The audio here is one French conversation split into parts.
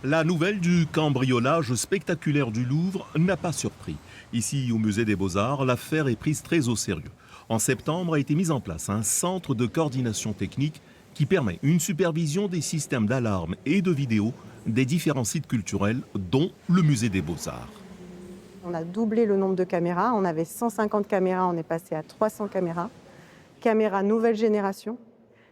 La nouvelle du cambriolage spectaculaire du Louvre n'a pas surpris. Ici, au musée des Beaux-Arts, l'affaire est prise très au sérieux. En septembre a été mis en place un centre de coordination technique qui permet une supervision des systèmes d'alarme et de vidéo des différents sites culturels, dont le musée des Beaux-Arts. On a doublé le nombre de caméras. On avait 150 caméras, on est passé à 300 caméras. Caméras nouvelle génération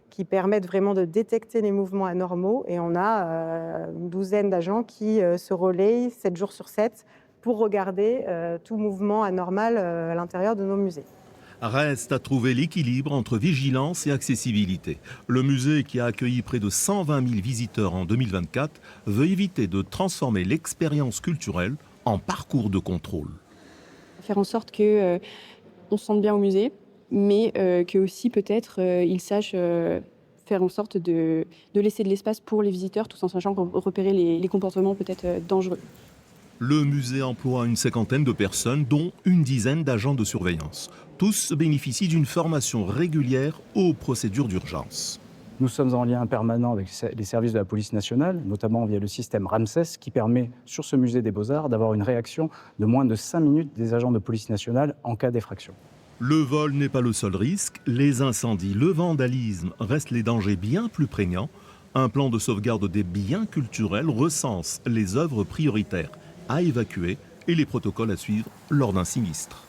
qui permettent vraiment de détecter les mouvements anormaux. Et on a une douzaine d'agents qui se relayent 7 jours sur 7 pour regarder tout mouvement anormal à l'intérieur de nos musées. Reste à trouver l'équilibre entre vigilance et accessibilité. Le musée, qui a accueilli près de 120 000 visiteurs en 2024, veut éviter de transformer l'expérience culturelle en parcours de contrôle. Faire en sorte qu'on se sente bien au musée, mais que aussi peut-être ils sachent faire en sorte de laisser de l'espace pour les visiteurs, tout en sachant repérer les comportements peut-être dangereux. Le musée emploie une cinquantaine de personnes, dont une dizaine d'agents de surveillance. Tous bénéficient d'une formation régulière aux procédures d'urgence. Nous sommes en lien permanent avec les services de la police nationale, notamment via le système Ramsès, qui permet, sur ce musée des Beaux-Arts, d'avoir une réaction de moins de 5 minutes des agents de police nationale en cas d'effraction. Le vol n'est pas le seul risque. Les incendies, le vandalisme restent les dangers bien plus prégnants. Un plan de sauvegarde des biens culturels recense les œuvres prioritaires à évacuer et les protocoles à suivre lors d'un sinistre.